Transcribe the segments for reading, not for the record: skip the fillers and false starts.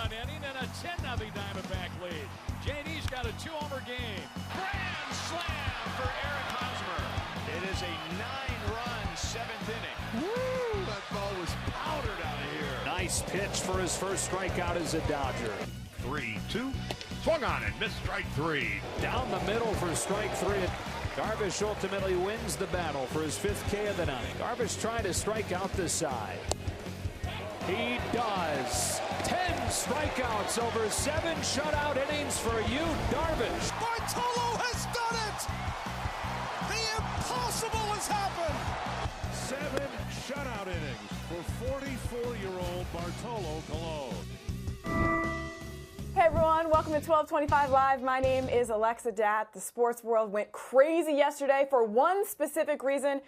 2-run inning and a 10-0 Diamondback lead. JD's got a 2-homer game. Grand slam for Eric Hosmer. It is a 9-run 7th inning. Woo! That ball was powdered out of here. Nice pitch for his first strikeout as a Dodger. 3-2. Swung on it. Missed strike 3. Down the middle for strike 3. Darvish ultimately wins the battle for his 5th K of the night. Darvish trying to strike out this side. He does. 10 strikeouts over 7 shutout innings for you, Darvish. Bartolo has done it! The impossible has happened! 7 shutout innings for 44-year-old Bartolo Colon. Hey everyone, welcome to 1225 Live. My name is Alexa Datt. The sports world went crazy yesterday for one specific reason.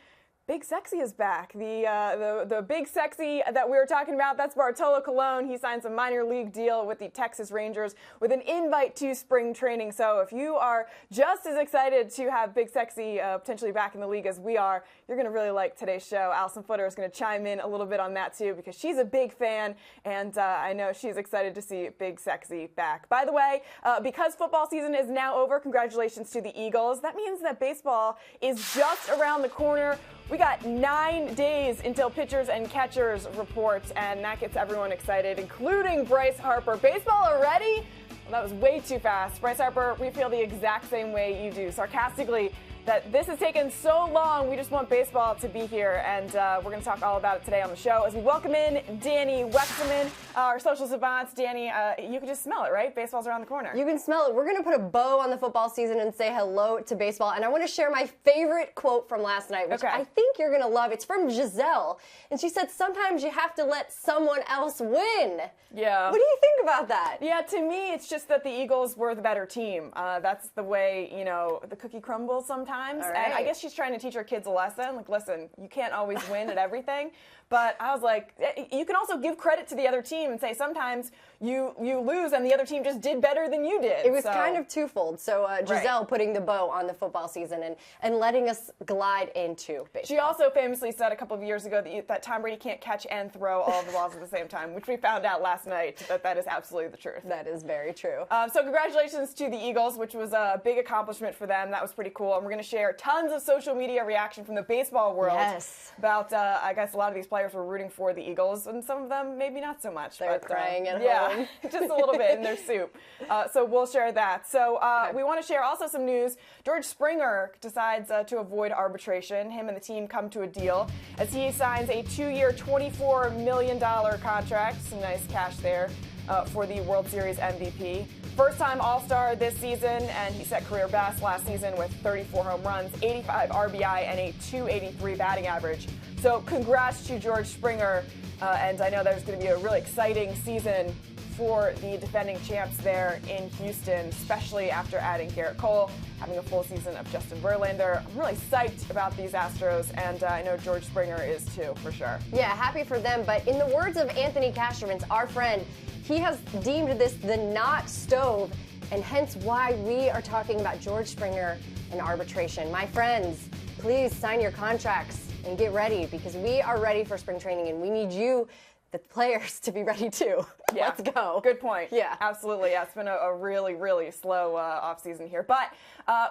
Big Sexy is back. The Big Sexy that we were talking about, that's Bartolo Colon. He signs a minor league deal with the Texas Rangers with an invite to spring training. So if you are just as excited to have Big Sexy potentially back in the league as we are, you're going to really like today's show. Alyson Footer is going to chime in a little bit on that too because she's a big fan, and I know she's excited to see Big Sexy back. By the way, because football season is now over, congratulations to the Eagles. That means that baseball is just around the corner. We got 9 days until pitchers and catchers reports, and that gets everyone excited, including Bryce Harper. Baseball already? Well, that was way too fast. Bryce Harper, we feel the exact same way you do. Sarcastically, that this has taken so long, we just want baseball to be here, and we're going to talk all about it today on the show as we welcome in Dani Wexelman, our social savants. Dani, you can just smell it, right? Baseball's around the corner. You can smell it. We're going to put a bow on the football season and say hello to baseball, and I want to share my favorite quote from last night, which I think you're going to love. It's from Giselle, and she said, sometimes you have to let someone else win. Yeah. What do you think about that? Yeah, to me, it's just that the Eagles were the better team. That's the way, the cookie crumbles sometimes. Right. And I guess she's trying to teach her kids a lesson. Like, listen, you can't always win at everything. But I was like, you can also give credit to the other team and say sometimes you lose and the other team just did better than you did. It was kind of twofold. So Giselle putting the bow on the football season and letting us glide into baseball. She also famously said a couple of years ago that Tom Brady can't catch and throw all of the balls at the same time, which we found out last night that is absolutely the truth. That is very true. So congratulations to the Eagles, which was a big accomplishment for them. That was pretty cool. And we're going to share tons of social media reaction from the baseball world about, I guess, a lot of these players were rooting for the Eagles, and some of them maybe not so much. They're crying at home. Yeah, just a little bit in their soup. So we'll share that. So we want to share also some news. George Springer decides to avoid arbitration. Him and the team come to a deal as he signs a 2-year, $24 million contract. Some nice cash there for the World Series MVP. First-time All-Star this season, and he set career best last season with 34 home runs, 85 RBI, and a .283 batting average. So congrats to George Springer, and I know there's going to be a really exciting season for the defending champs there in Houston, especially after adding Garrett Cole, having a full season of Justin Verlander. I'm really psyched about these Astros, and I know George Springer is too, for sure. Yeah, happy for them, but in the words of Anthony Castrovince, our friend, he has deemed this the not stove, and hence why we are talking about George Springer and arbitration. My friends, please sign your contracts and get ready, because we are ready for spring training, and we need you, the players, to be ready too. Yeah. Let's go. Good point. Yeah. Absolutely. Yeah, it's been a really, really slow offseason here. But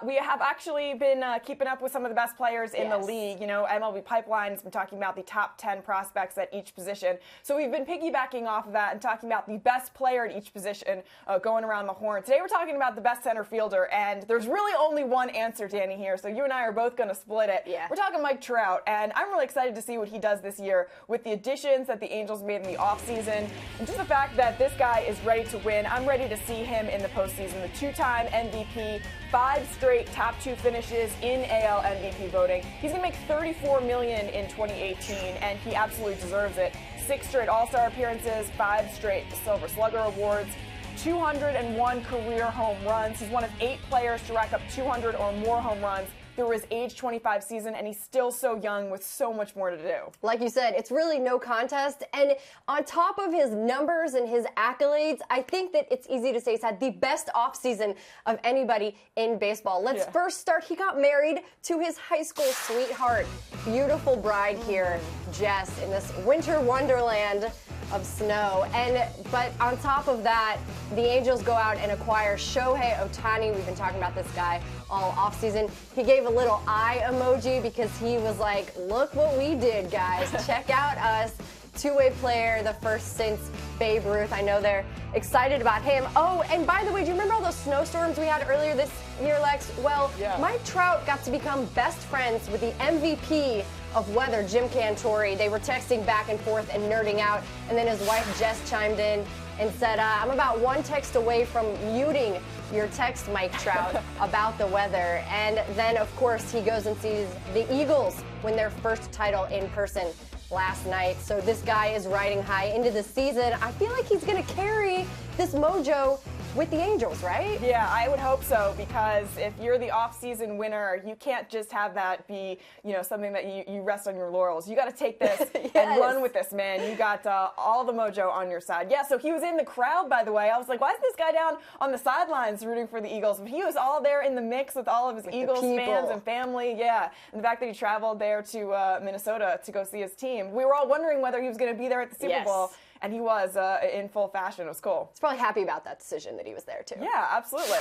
we have actually been keeping up with some of the best players in the league. MLB Pipeline has been talking about the top 10 prospects at each position. So we've been piggybacking off of that and talking about the best player at each position going around the horn. Today we're talking about the best center fielder, and there's really only one answer, Dani, here. So you and I are both going to split it. Yeah. We're talking Mike Trout, and I'm really excited to see what he does this year with the additions that the Angels made in the offseason, and just the fact that this guy is ready to win. I'm ready to see him in the postseason. The 2-time MVP, 5 straight top 2 finishes in AL MVP voting. He's going to make $34 million in 2018, and he absolutely deserves it. 6 straight All-Star appearances, 5 straight Silver Slugger awards, 201 career home runs. He's one of 8 players to rack up 200 or more home runs through his age 25 season, and he's still so young with so much more to do. Like you said, it's really no contest. And on top of his numbers and his accolades, I think that it's easy to say he's had the best offseason of anybody in baseball. Let's first start. He got married to his high school sweetheart. Beautiful bride here, Jess, in this winter wonderland. of snow. But on top of that, the Angels go out and acquire Shohei Ohtani. We've been talking about this guy all offseason. He gave a little eye emoji because he was like, look what we did, guys. Check out us. Two-way player, the first since Babe Ruth. I know they're excited about him. Oh, and by the way, do you remember all those snowstorms we had earlier this year, Lex? Well, yeah. Mike Trout got to become best friends with the MVP of weather, Jim Cantori. They were texting back and forth and nerding out, and then his wife Jess chimed in and said, I'm about one text away from muting your text, Mike Trout, about the weather. And then, of course, he goes and sees the Eagles win their first title in person last night. So this guy is riding high into the season. I feel like he's going to carry this mojo with the Angels, right? Yeah, I would hope so, because if you're the off-season winner, you can't just have that be, something that you rest on your laurels. You got to take this Yes. and run with this, man. You got all the mojo on your side. Yeah, so he was in the crowd, by the way. I was like, why is this guy down on the sidelines rooting for the Eagles? But he was all there in the mix with all of his Eagles fans and family. Yeah, and the fact that he traveled there to Minnesota to go see his team. We were all wondering whether he was going to be there at the Super Bowl. And he was in full fashion. It was cool. He's probably happy about that decision that he was there, too. Yeah, absolutely.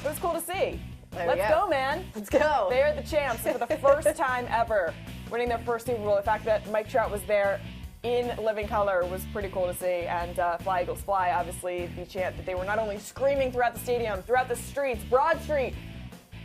It was cool to see. Let's go, man. Let's go. They're the champs for the first time ever, winning their first Super Bowl. The fact that Mike Trout was there in living color was pretty cool to see. And Fly Eagles Fly, obviously, the chant that they were not only screaming throughout the stadium, throughout the streets, Broad Street,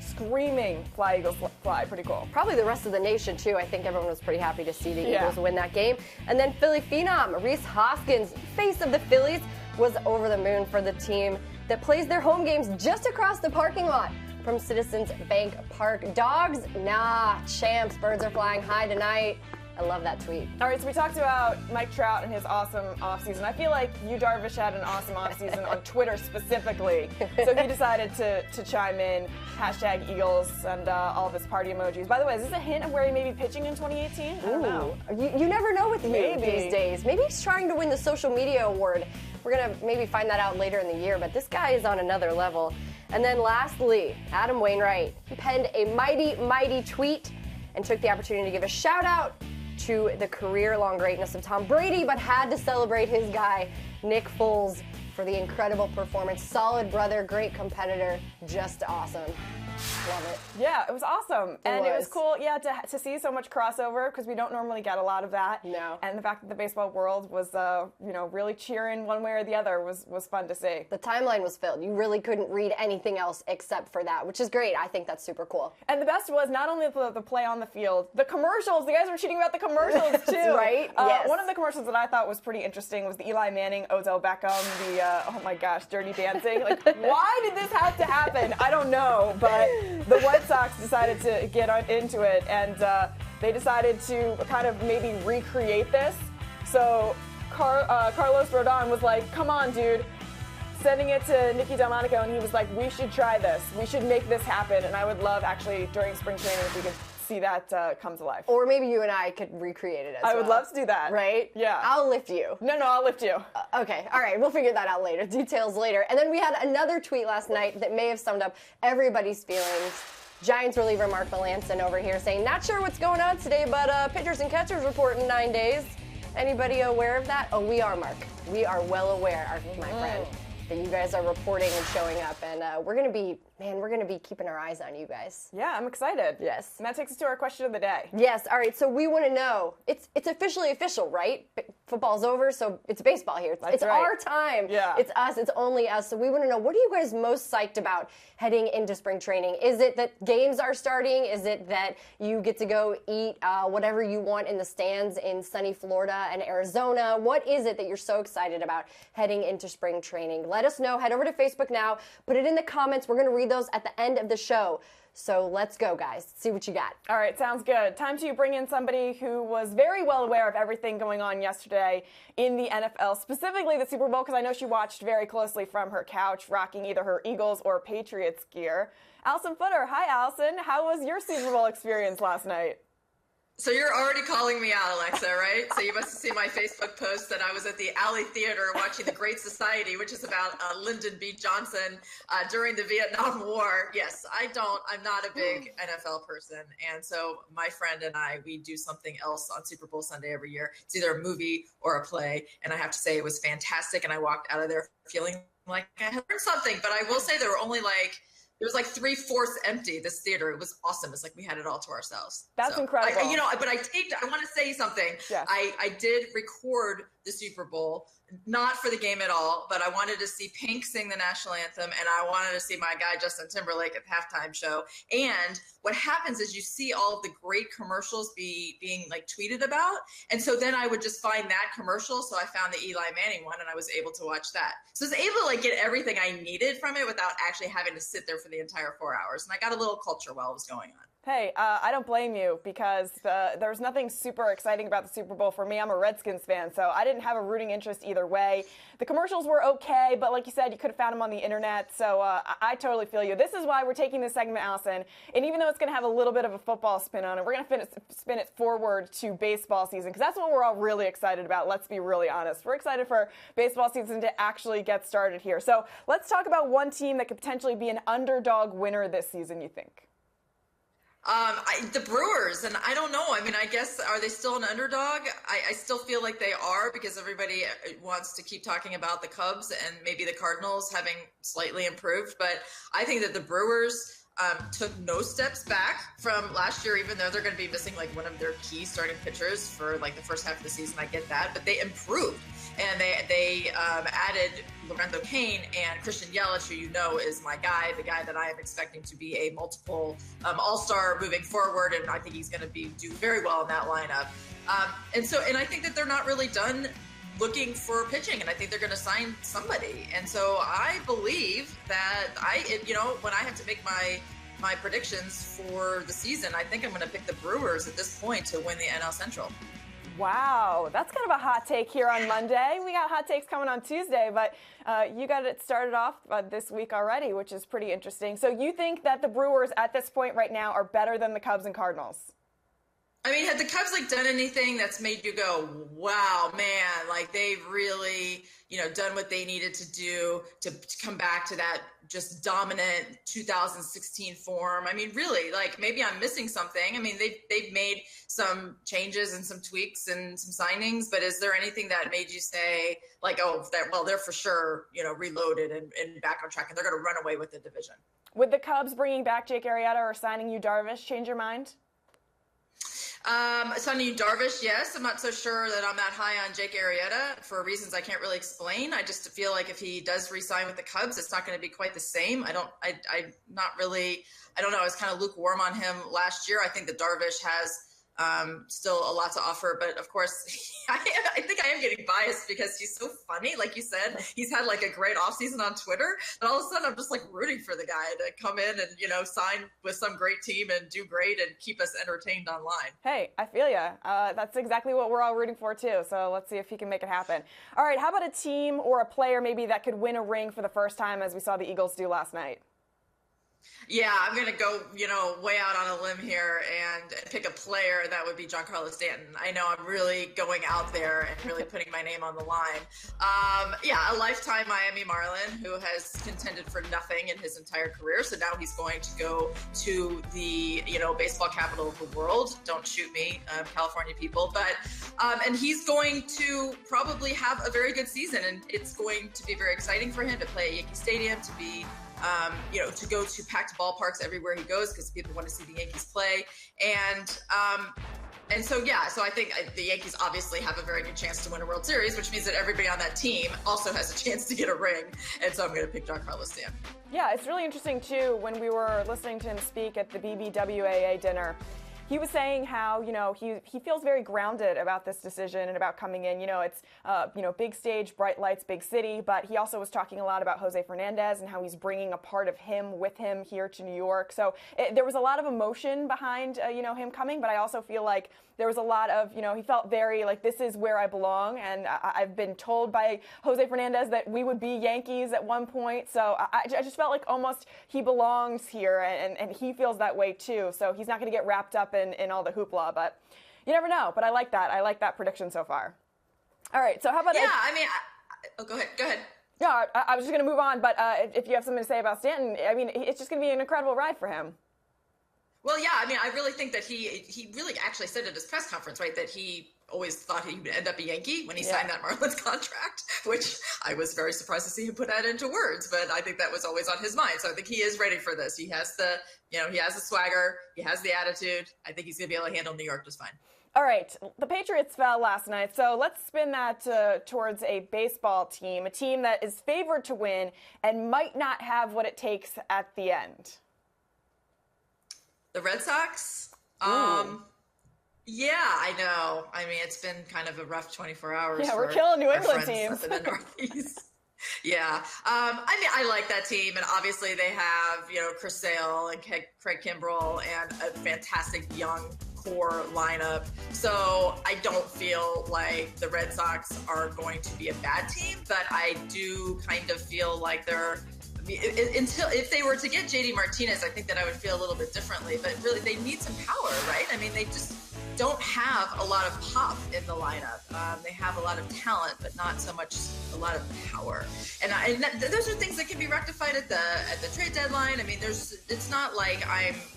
screaming Fly Eagles Fly. Pretty cool. Probably the rest of the nation, too. I think everyone was pretty happy to see the Eagles win that game. And then Philly phenom Rhys Hoskins, face of the Phillies, was over the moon for the team that plays their home games just across the parking lot from Citizens Bank Park. Dogs? Nah. Champs. Birds are flying high tonight. I love that tweet. All right, so we talked about Mike Trout and his awesome offseason. I feel like you, Darvish, had an awesome offseason on Twitter specifically. So he decided to chime in, hashtag Eagles, and all of his party emojis. By the way, is this a hint of where he may be pitching in 2018? I don't know. You never know with you these days. Maybe he's trying to win the social media award. We're going to maybe find that out later in the year, but this guy is on another level. And then lastly, Adam Wainwright. He penned a mighty, mighty tweet and took the opportunity to give a shout out to the career-long greatness of Tom Brady, but had to celebrate his guy, Nick Foles, for the incredible performance. Solid brother, great competitor, just awesome. Love it. Yeah, it was awesome. It was cool, to see so much crossover, because we don't normally get a lot of that. No. And the fact that the baseball world was, really cheering one way or the other was fun to see. The timeline was filled. You really couldn't read anything else except for that, which is great. I think that's super cool. And the best was not only the play on the field, the commercials. The guys were cheating about the commercials, too. Right? Yes. One of the commercials that I thought was pretty interesting was the Eli Manning, Odell Beckham, the, oh my gosh, Dirty Dancing. Like, why did this have to happen? I don't know, but the White Sox decided to get into it, and they decided to kind of maybe recreate this. So Carlos Rodon was like, come on, dude. Sending it to Nicky Delmonico, and he was like, we should try this. We should make this happen. And I would love, actually, during spring training, if we could see that come to life. Or maybe you and I could recreate it as well. I would love to do that. Right? Yeah. I'll lift you. No, I'll lift you. Okay. All right. We'll figure that out later. Details later. And then we had another tweet last night that may have summed up everybody's feelings. Giants reliever Mark Melanson over here saying, not sure what's going on today, but pitchers and catchers report in 9 days. Anybody aware of that? Oh, we are, Mark. We are well aware, my friend, that you guys are reporting and showing up. And we're going to be keeping our eyes on you guys. Yeah, I'm excited. Yes. And that takes us to our question of the day. Yes. All right. So we want to know, it's officially official, right? Football's over, so it's baseball here. It's right. our time. Yeah. It's us. It's only us. So we want to know, what are you guys most psyched about heading into spring training? Is it that games are starting? Is it that you get to go eat whatever you want in the stands in sunny Florida and Arizona? What is it that you're so excited about heading into spring training? Let us know. Head over to Facebook now. Put it in the comments. We're going to read those at the end of the show. So let's go, guys. See what you got. All right, sounds good. Time to bring in somebody who was very well aware of everything going on yesterday in the NFL, specifically the Super Bowl, because I know she watched very closely from her couch, rocking either her Eagles or Patriots gear. Alyson Footer. Hi, Alyson. How was your Super Bowl experience last night? So you're already calling me out, Alexa, right? So you must have seen my Facebook post that I was at the Alley Theater watching The Great Society, which is about Lyndon B. Johnson during the Vietnam War. Yes, I'm not a big NFL person. And so my friend and I, we do something else on Super Bowl Sunday every year. It's either a movie or a play. And I have to say it was fantastic. And I walked out of there feeling like I had learned something. But I will say there were only it was like 3/4 empty, this theater. It was awesome. It's like we had it all to ourselves. That's incredible. But I want to say something. Yes. I did record the Super Bowl, not for the game at all, but I wanted to see Pink sing the national anthem, and I wanted to see my guy Justin Timberlake at the halftime show. And what happens is you see all of the great commercials being like tweeted about, and so then I would just find that commercial. So I found the Eli Manning one, and I was able to watch that. So I was able to get everything I needed from it without actually having to sit there for the entire 4 hours. And I got a little culture while it was going on. Hey, I don't blame you because there's nothing super exciting about the Super Bowl for me. I'm a Redskins fan, so I didn't have a rooting interest either way. The commercials were okay, but like you said, you could have found them on the internet, so I totally feel you. This is why we're taking this segment, Alyson, and even though it's going to have a little bit of a football spin on it, we're going to spin it forward to baseball season because that's what we're all really excited about. Let's be really honest. We're excited for baseball season to actually get started here. So let's talk about one team that could potentially be an underdog winner this season, you think? The Brewers, and I don't know. I mean, I guess, are they still an underdog? I still feel like they are because everybody wants to keep talking about the Cubs and maybe the Cardinals having slightly improved. But I think that the Brewers took no steps back from last year, even though they're going to be missing like one of their key starting pitchers for like the first half of the season. I get that, but they improved. And they added Lorenzo Cain and Christian Yelich, who you know is my guy, the guy that I am expecting to be a multiple all-star moving forward, and I think he's going to do very well in that lineup. And I think that they're not really done looking for pitching, and I think they're going to sign somebody. And so I believe that when I have to make my predictions for the season, I think I'm going to pick the Brewers at this point to win the NL Central. Wow, that's kind of a hot take here on Monday. We got hot takes coming on Tuesday, but you got it started off this week already, which is pretty interesting. So you think that the Brewers at this point right now are better than the Cubs and Cardinals? I mean, had the Cubs done anything that's made you go, wow, man, like they've really, done what they needed to do to come back to that just dominant 2016 form? I mean, really, like maybe I'm missing something. I mean, they've made some changes and some tweaks and some signings, but is there anything that made you say like, they're for sure, reloaded and back on track and they're going to run away with the division? Would the Cubs bringing back Jake Arrieta or signing Yu Darvish change your mind? Signing Darvish, yes. I'm not so sure that I'm that high on Jake Arrieta for reasons I can't really explain. I just feel like if he does re-sign with the Cubs, it's not going to be quite the same. I don't know. I was kind of lukewarm on him last year. I think that Darvish has still a lot to offer, but of course, I think I am getting biased because he's so funny. Like you said, he's had like a great offseason on Twitter, but all of a sudden I'm just like rooting for the guy to come in and, sign with some great team and do great and keep us entertained online. Hey, I feel ya. That's exactly what we're all rooting for too. So let's see if he can make it happen. All right. How about a team or a player maybe that could win a ring for the first time as we saw the Eagles do last night? Yeah, I'm going to go, way out on a limb here and pick a player that would be Giancarlo Stanton. I know I'm really going out there and really putting my name on the line. A lifetime Miami Marlin who has contended for nothing in his entire career. So now he's going to go to the, baseball capital of the world. Don't shoot me, California people. But, and he's going to probably have a very good season. And it's going to be very exciting for him to play at Yankee Stadium, to be to go to packed ballparks everywhere he goes because people want to see the Yankees play. So I think the Yankees obviously have a very good chance to win a World Series, which means that everybody on that team also has a chance to get a ring. And so I'm going to pick Giancarlo Stanton. Yeah, it's really interesting, too, when we were listening to him speak at the BBWAA dinner. He was saying how, he feels very grounded about this decision and about coming in. It's, big stage, bright lights, big city. But he also was talking a lot about Jose Fernandez and how he's bringing a part of him with him here to New York. So there was a lot of emotion behind, him coming. But I also feel like there was a lot of, he felt very like, this is where I belong. And I've been told by Jose Fernandez that we would be Yankees at one point. So I just felt like almost he belongs here and he feels that way too. So he's not going to get wrapped up in all the hoopla. But You never know, but I like that. I like that prediction so far. All right, so how about... Yeah, go ahead. No, I was just going to move on, but if you have something to say about Stanton, I mean, it's just going to be an incredible ride for him. Well, yeah, I mean, I really think that he really actually said at his press conference, right, that he always thought he would end up a Yankee when he signed that Marlins contract, which I was very surprised to see him put that into words, but I think that was always on his mind. So I think he is ready for this. He has he has the swagger, he has the attitude. I think he's going to be able to handle New York just fine. All right, the Patriots fell last night, so let's spin that towards a baseball team, a team that is favored to win and might not have what it takes at the end. The Red Sox? Yeah, I know. I mean, it's been kind of a rough 24 hours. Yeah, we're killing New England teams in the Northeast. Yeah. I mean, I like that team, and obviously they have, Chris Sale and Craig Kimbrell and a fantastic young core lineup. So I don't feel like the Red Sox are going to be a bad team, but I do kind of feel like they're if they were to get JD Martinez, I think that I would feel a little bit differently, but really they need some power, right? I mean, they just don't have a lot of pop in the lineup. They have a lot of talent, but not so much a lot of power. And those are things that can be rectified at the trade deadline. I mean, it's not like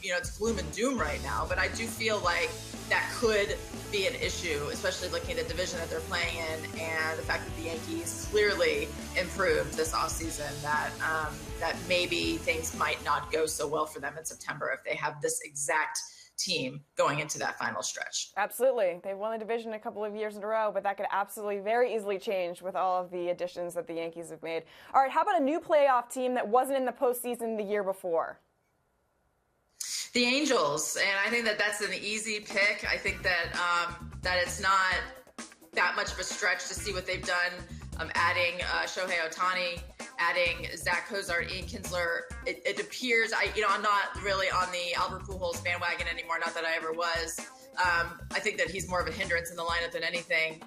it's gloom and doom right now, but I do feel like that could be an issue, especially looking at the division that they're playing in and the fact that the Yankees clearly improved this offseason, that maybe things might not go so well for them in September if they have this exact team going into that final stretch. Absolutely. They've won the division a couple of years in a row, but that could absolutely very easily change with all of the additions that the Yankees have made. All right, how about a new playoff team that wasn't in the postseason the year before? The Angels, and I think that that's an easy pick. I think that that it's not that much of a stretch to see what they've done, adding Shohei Ohtani, adding Zach Cozart, Ian Kinsler. It appears, I'm not really on the Albert Pujols bandwagon anymore, not that I ever was. I think that he's more of a hindrance in the lineup than anything.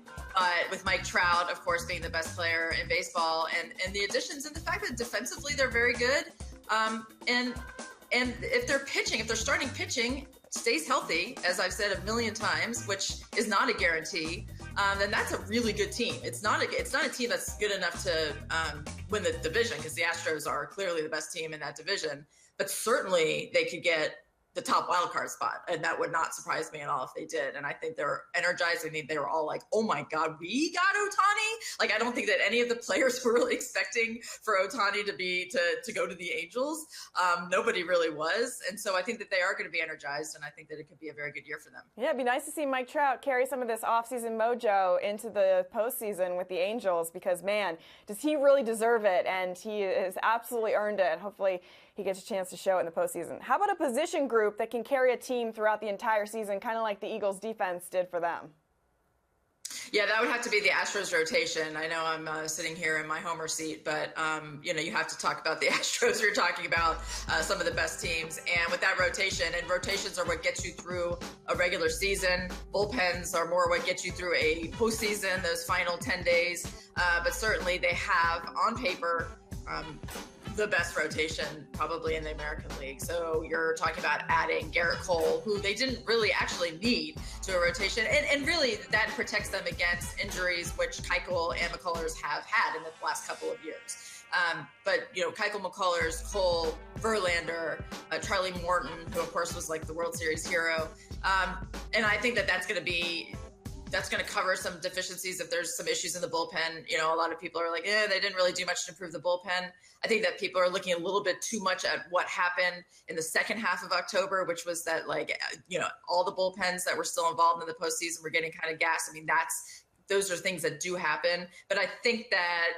With Mike Trout, of course, being the best player in baseball, and the additions and the fact that defensively they're very good. And if they're starting pitching stays healthy, as I've said a million times, which is not a guarantee, then that's a really good team. It's not a team that's good enough to win the division, because the Astros are clearly the best team in that division. But certainly they could get the top wild card spot, and that would not surprise me at all if they did. And I think they're energized. I mean, they were all like, "Oh my God, we got Ohtani!" Like, I don't think that any of the players were really expecting for Ohtani to go to the Angels. Nobody really was, and so I think that they are going to be energized, and I think that it could be a very good year for them. Yeah, it'd be nice to see Mike Trout carry some of this offseason mojo into the postseason with the Angels, because man, does he really deserve it? And he has absolutely earned it. Hopefully he gets a chance to show it in the postseason. How about a position group that can carry a team throughout the entire season, kind of like the Eagles' defense did for them? Yeah, that would have to be the Astros rotation. I know I'm sitting here in my homer seat, but, you have to talk about the Astros. You're talking about some of the best teams. And with that rotation, and rotations are what gets you through a regular season. Bullpens are more what gets you through a postseason, those final 10 days. But certainly they have, on paper, the best rotation probably in the American League. So you're talking about adding Garrett Cole, who they didn't really actually need to a rotation. And really that protects them against injuries, which Keuchel and McCullers have had in the last couple of years. But, Keuchel, McCullers, Cole, Verlander, Charlie Morton, who of course was like the World Series hero. And I think that that's going to cover some deficiencies if there's some issues in the bullpen. A lot of people are like, they didn't really do much to improve the bullpen. I think that people are looking a little bit too much at what happened in the second half of October, which was that, all the bullpens that were still involved in the postseason were getting kind of gassed. I mean, those are things that do happen. But I think that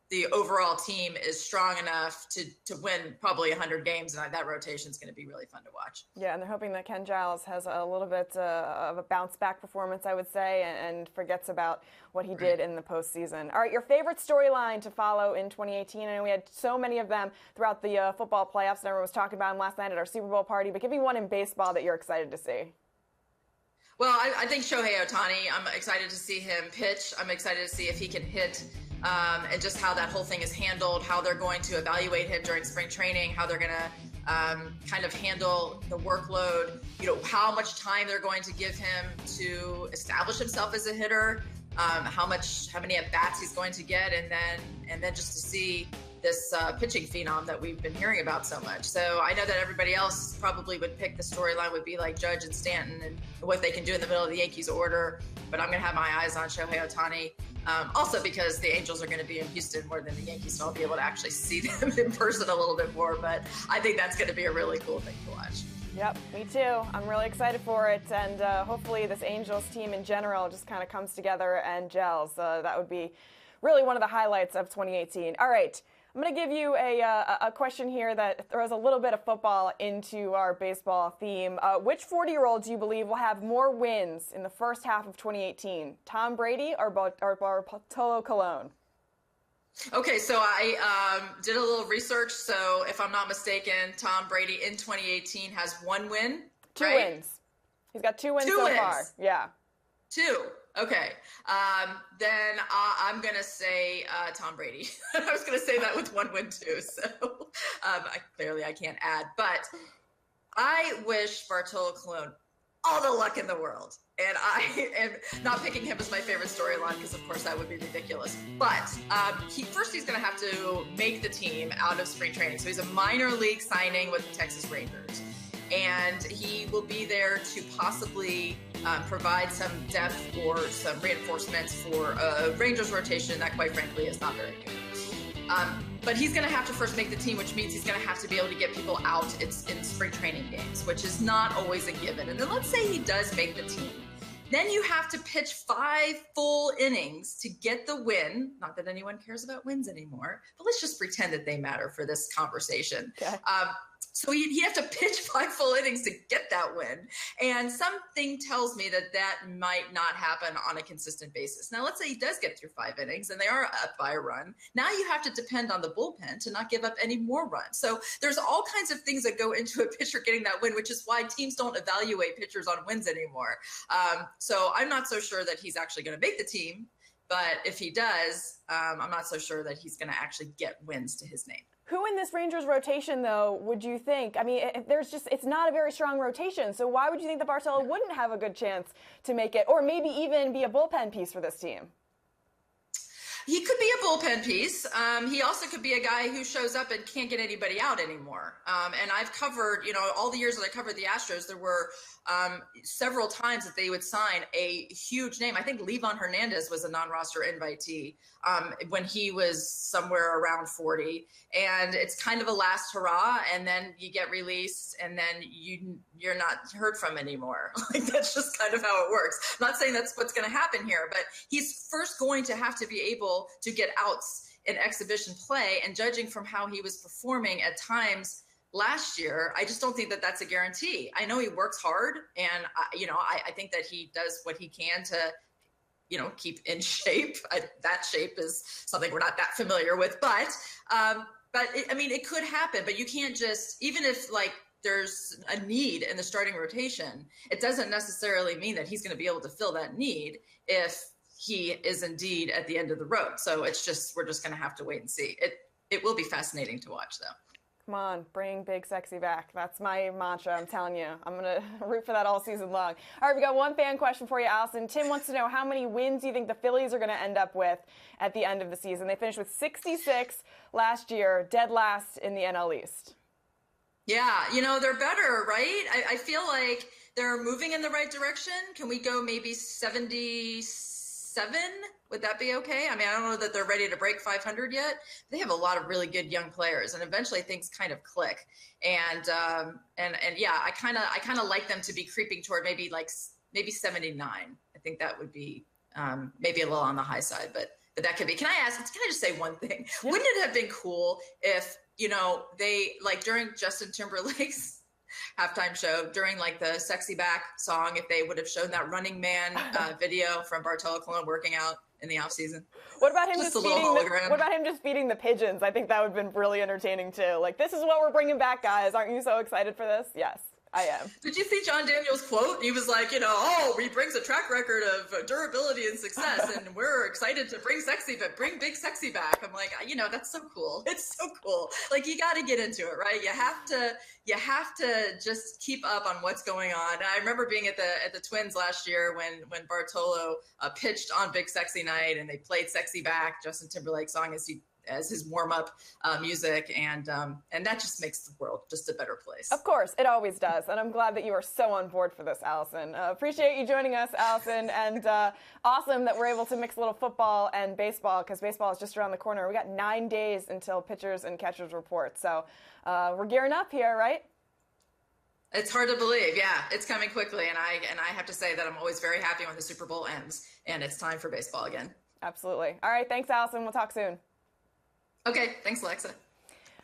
the overall team is strong enough to win probably 100 games, and that rotation is going to be really fun to watch. Yeah, and they're hoping that Ken Giles has a little bit of a bounce-back performance, I would say, and forgets about what he did in the postseason. All right, your favorite storyline to follow in 2018? I know we had so many of them throughout the football playoffs, and everyone was talking about them last night at our Super Bowl party, but give me one in baseball that you're excited to see. Well, I think Shohei Ohtani, I'm excited to see him pitch. I'm excited to see if he can hit. And just how that whole thing is handled, how they're going to evaluate him during spring training, how they're going to kind of handle the workload, how much time they're going to give him to establish himself as a hitter, how many at-bats he's going to get, and then just to see this pitching phenom that we've been hearing about so much. So I know that everybody else probably would pick the storyline would be like Judge and Stanton and what they can do in the middle of the Yankees order, but I'm going to have my eyes on Shohei Ohtani. Also because the Angels are going to be in Houston more than the Yankees, so I'll be able to actually see them in person a little bit more, but I think that's going to be a really cool thing to watch. Yep, me too. I'm really excited for it, and hopefully this Angels team in general just kind of comes together and gels. That would be really one of the highlights of 2018. All right. I'm going to give you a question here that throws a little bit of football into our baseball theme. Which 40-year-old do you believe will have more wins in the first half of 2018? Tom Brady or Bartolo Colon? Okay, so I did a little research. So if I'm not mistaken, Tom Brady in 2018 has 1 win. Two wins. He's got 2 wins so far. Yeah. 2. Okay. Then I'm going to say Tom Brady. I was going to say that with 1 win too. So I can't add. But I wish Bartolo Colon all the luck in the world. And I am not picking him as my favorite storyline because, of course, that would be ridiculous. But he's going to have to make the team out of spring training. So he's a minor league signing with the Texas Rangers. And he will be there to possibly provide some depth or some reinforcements for a Rangers rotation that, quite frankly, is not very good. But he's going to have to first make the team, which means he's going to have to be able to get people out in spring training games, which is not always a given. And then let's say he does make the team. Then you have to pitch 5 full innings to get the win. Not that anyone cares about wins anymore, but let's just pretend that they matter for this conversation. Okay. So he'd have to pitch 5 full innings to get that win. And something tells me that might not happen on a consistent basis. Now, let's say he does get through 5 innings and they are up by a run. Now you have to depend on the bullpen to not give up any more runs. So there's all kinds of things that go into a pitcher getting that win, which is why teams don't evaluate pitchers on wins anymore. So I'm not so sure that he's actually going to make the team. But if he does, I'm not so sure that he's going to actually get wins to his name. Who in this Rangers rotation, though, would you think? I mean, it's not a very strong rotation. So why would you think that Bartolo wouldn't have a good chance to make it, or maybe even be a bullpen piece for this team? He could be a bullpen piece. He also could be a guy who shows up and can't get anybody out anymore. And I've covered, all the years that I covered the Astros, there were several times that they would sign a huge name. I think Levon Hernandez was a non-roster invitee when he was somewhere around 40. And it's kind of a last hurrah, and then you get released, and then you're not heard from anymore. Like, that's just kind of how it works. I'm not saying that's what's going to happen here, but he's first going to have to be able to get outs in exhibition play, and judging from how he was performing at times last year, I just don't think that that's a guarantee. I know he works hard, and I think that he does what he can to keep in shape. That shape is something we're not that familiar with, but it could happen. But you can't just, even if there's a need in the starting rotation, it doesn't necessarily mean that he's going to be able to fill that need if he is indeed at the end of the road. So we're just going to have to wait and see. It will be fascinating to watch, though. Come on, bring Big Sexy back. That's my mantra, I'm telling you. I'm going to root for that all season long. All right, we got one fan question for you, Alyson. Tim wants to know, how many wins do you think the Phillies are going to end up with at the end of the season? They finished with 66 last year, dead last in the NL East. Yeah, they're better, right? I feel like they're moving in the right direction. Can we go maybe 77? Would that be okay? I mean, I don't know that they're ready to break 500 yet. They have a lot of really good young players, and eventually things kind of click. And yeah, I kind of like them to be creeping toward maybe 79. I think that would be maybe a little on the high side, but that could be. Can I just say one thing? Yeah. Wouldn't it have been cool if they during Justin Timberlake's halftime show, during the Sexy Back song, if they would have shown that Running Man video from Bartolo Colon working out in the off season? What about him just feeding the pigeons? I think that would have been really entertaining too. This is what we're bringing back, guys. Aren't you so excited for this? Yes. I am. Did you see John Daniels' quote? He was like, he brings a track record of durability and success, and we're excited to bring big sexy back. I'm like, that's so cool. It's so cool. Like, you got to get into it, right? You have to just keep up on what's going on. And I remember being at the Twins last year when Bartolo pitched on Big Sexy Night, and they played "Sexy Back," Justin Timberlake's song, as his warm-up music, and that just makes the world just a better place. Of course, it always does, and I'm glad that you are so on board for this, Alyson. Appreciate you joining us, Alyson, and awesome that we're able to mix a little football and baseball, because baseball is just around the corner. We got 9 days until pitchers and catchers report, so we're gearing up here, right? It's hard to believe. Yeah, it's coming quickly, and I have to say that I'm always very happy when the Super Bowl ends, and it's time for baseball again. Absolutely. All right, thanks, Alyson. We'll talk soon. Okay, thanks, Alexa.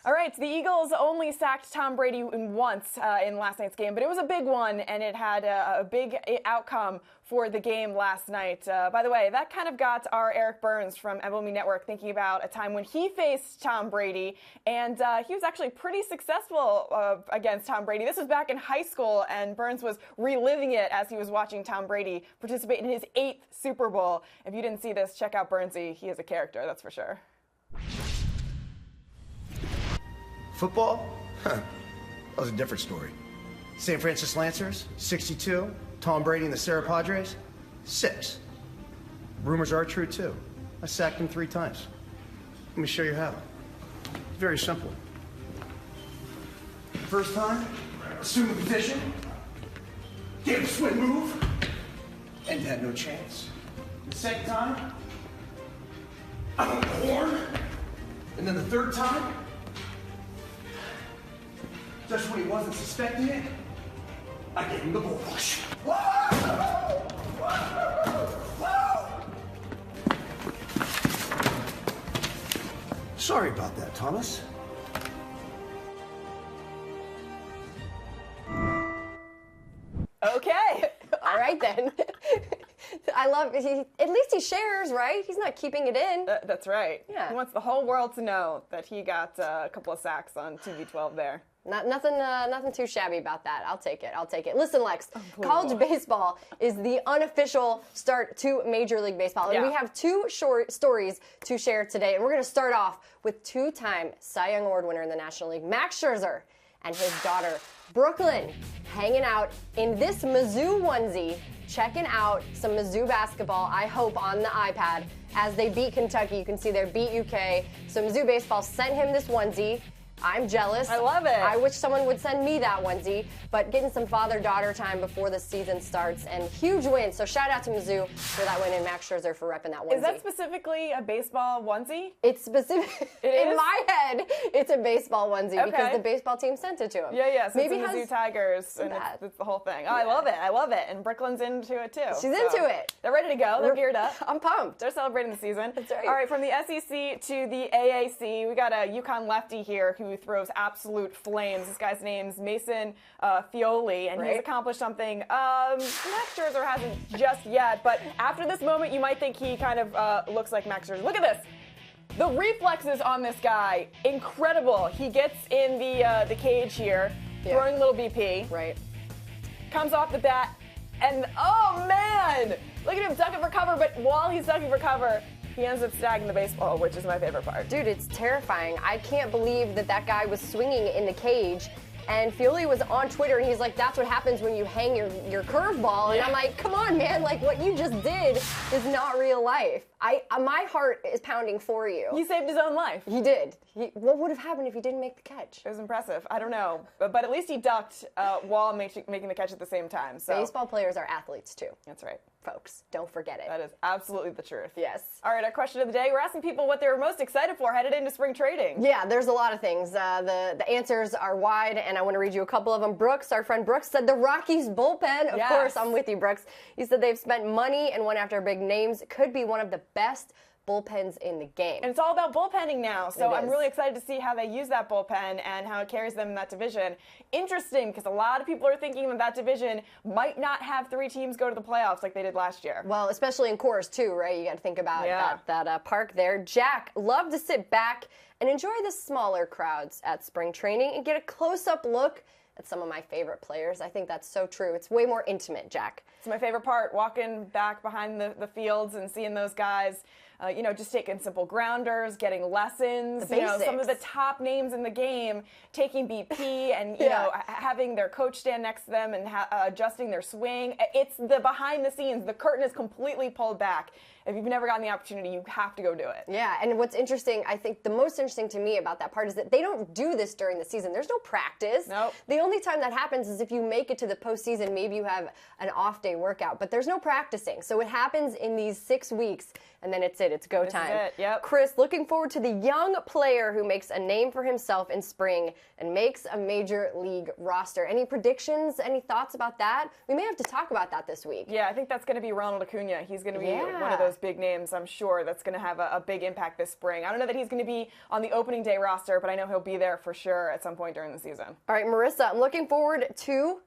All right, the Eagles only sacked Tom Brady once in last night's game, but it was a big one, and it had a big outcome for the game last night. By the way, that kind of got our Eric Byrnes from MLB Network thinking about a time when he faced Tom Brady, and he was actually pretty successful against Tom Brady. This was back in high school, and Byrnes was reliving it as he was watching Tom Brady participate in his 8th Super Bowl. If you didn't see this, check out Byrnesy. He is a character, that's for sure. Football? That was a different story. St. Francis Lancers, 62. Tom Brady and the Sarah Padres, 6. Rumors are true, too. I sacked him 3 times. Let me show you how. It's very simple. First time, assumed the position, gave a swing move, and had no chance. The second time, I went the horn, and then the third time, just when he wasn't suspecting it, I gave him the bull rush. Whoa! Whoa! Whoa! Sorry about that, Thomas. Okay. All right, then. I love it. At least he shares, right? He's not keeping it in. That's right. Yeah. He wants the whole world to know that he got a couple of sacks on TV12 there. Nothing too shabby about that. I'll take it. Listen, Lex, college baseball is the unofficial start to Major League Baseball. And we have 2 short stories to share today. And we're going to start off with 2-time Cy Young Award winner in the National League, Max Scherzer, and his daughter, Brooklyn, hanging out in this Mizzou onesie, checking out some Mizzou basketball, I hope, on the iPad as they beat Kentucky. You can see they beat UK. So Mizzou baseball sent him this onesie. I'm jealous. I love it. I wish someone would send me that onesie, but getting some father-daughter time before the season starts, and huge win. So shout out to Mizzou for that win, and Max Scherzer for repping that onesie. Is that specifically a baseball onesie? It's specific. In my head, it's a baseball onesie because the baseball team sent it to him. Yeah. So maybe it's the Mizzou Tigers, and it's the whole thing. Oh, yeah. I love it. And Brooklyn's into it too. She's into it. They're ready to go. They're geared up. I'm pumped. They're celebrating the season. That's right. All right, from the SEC to the AAC, we got a UConn lefty here who throws absolute flames. This guy's name's Mason Fioli, and he's accomplished something Max Scherzer hasn't just yet, but after this moment, you might think he kind of looks like Max Scherzer. Look at this. The reflexes on this guy, incredible. He gets in the cage here, throwing a little BP. Right. Comes off the bat, and oh man! Look at him ducking for cover, but while he's ducking for cover, he ends up snagging the baseball, which is my favorite part. Dude, it's terrifying. I can't believe that guy was swinging in the cage. And Fioli was on Twitter, and he's like, that's what happens when you hang your curveball. And I'm like, come on, man. Like, what you just did is not real life. My heart is pounding for you. He saved his own life. He did. What would have happened if he didn't make the catch? It was impressive. I don't know. But at least he ducked while making the catch at the same time. So. Baseball players are athletes, too. That's right. Folks, don't forget it. That is absolutely the truth. Yes. All right, our question of the day. We're asking people what they were most excited for headed into spring trading. Yeah, there's a lot of things. The answers are wide, and I want to read you a couple of them. Brooks, our friend Brooks, said the Rockies bullpen. Of course, I'm with you, Brooks. He said they've spent money and went after big names. Could be one of the best bullpens in the game. And it's all about bullpenning now, so I'm really excited to see how they use that bullpen and how it carries them in that division. Interesting, because a lot of people are thinking that division might not have 3 teams go to the playoffs like they did last year. Well, especially in Coors, too, right? You got to think about that park there. Jack, love to sit back and enjoy the smaller crowds at spring training and get a close-up look at some of my favorite players. I think that's so true. It's way more intimate, Jack. It's my favorite part, walking back behind the fields and seeing those guys, just taking simple grounders, getting lessons, some of the top names in the game, taking BP and, having their coach stand next to them and adjusting their swing. It's the behind the scenes. The curtain is completely pulled back. If you've never gotten the opportunity, you have to go do it. Yeah, and what's interesting, I think the most interesting to me about that part is that they don't do this during the season. There's no practice. Nope. The only time that happens is if you make it to the postseason, maybe you have an off-day workout, but there's no practicing. So it happens in these 6 weeks, and then it's go time. This is it, yep. Chris, looking forward to the young player who makes a name for himself in spring and makes a major league roster. Any predictions, any thoughts about that? We may have to talk about that this week. Yeah, I think that's going to be Ronald Acuna. He's going to be one of those big names, I'm sure, that's going to have a big impact this spring. I don't know that he's going to be on the opening day roster, but I know he'll be there for sure at some point during the season. All right, Marissa, I'm looking forward to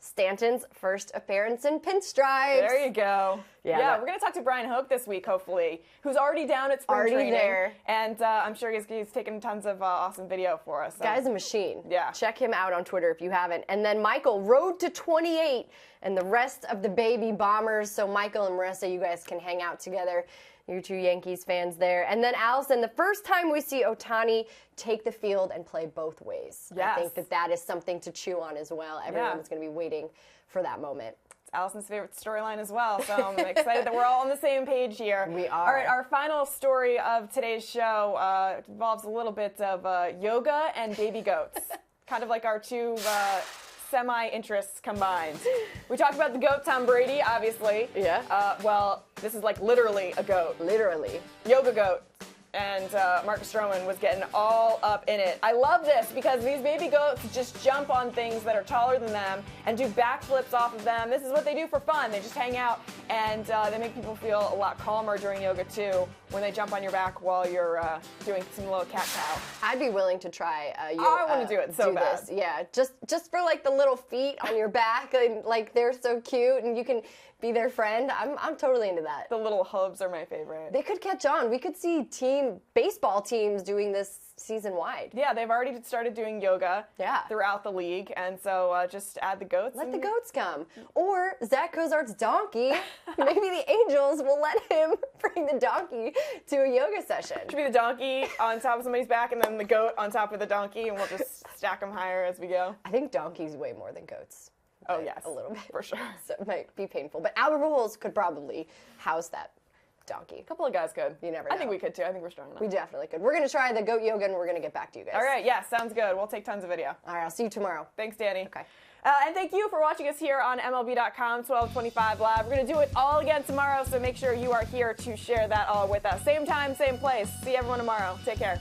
Stanton's first appearance in pinstripes. There you go. Yeah, we're going to talk to Brian Hoke this week, hopefully, who's already down at spring training. There. And I'm sure he's taken tons of awesome video for us. So. Guy's a machine. Yeah. Check him out on Twitter if you haven't. And then Michael, road to 28, and the rest of the baby bombers. So Michael and Marissa, you guys can hang out together. You two Yankees fans there. And then Alyson, the first time we see Ohtani take the field and play both ways. Yes. I think that is something to chew on as well. Everyone's going to be waiting for that moment. It's Alyson's favorite storyline as well, so I'm excited that we're all on the same page here. We are. All right, our final story of today's show involves a little bit of yoga and baby goats. Kind of like our two semi-interests combined. We talked about the goat, Tom Brady, obviously. Yeah. Well, this is like literally a goat. Literally. Yoga goat. And Marcus Stroman was getting all up in it. I love this because these baby goats just jump on things that are taller than them and do backflips off of them. This is what they do for fun. They just hang out, and they make people feel a lot calmer during yoga, too, when they jump on your back while you're doing some little cat-cow. I'd be willing to try yoga. I want to do it so bad. This. Yeah, just for like the little feet on your back, and like they're so cute, and you can be their friend. I'm totally into that. The little hubs are my favorite. They could catch on. We could see baseball teams doing this season-wide. Yeah, they've already started doing yoga throughout the league, and so just add the goats. Let the goats come. Or Zach Cozart's donkey. Maybe the Angels will let him bring the donkey to a yoga session. Should be the donkey on top of somebody's back and then the goat on top of the donkey, and we'll just stack them higher as we go. I think donkeys weigh more than goats. Oh, yes. A little bit. For sure. So it might be painful. But Albert Pujols could probably house that donkey. A couple of guys could. You never know. I think we could, too. I think we're strong enough. We definitely could. We're going to try the goat yoga, and we're going to get back to you guys. All right. Yeah, sounds good. We'll take tons of video. All right. I'll see you tomorrow. Thanks, Dani. Okay. And thank you for watching us here on MLB.com, 1225 Live. We're going to do it all again tomorrow, so make sure you are here to share that all with us. Same time, same place. See everyone tomorrow. Take care.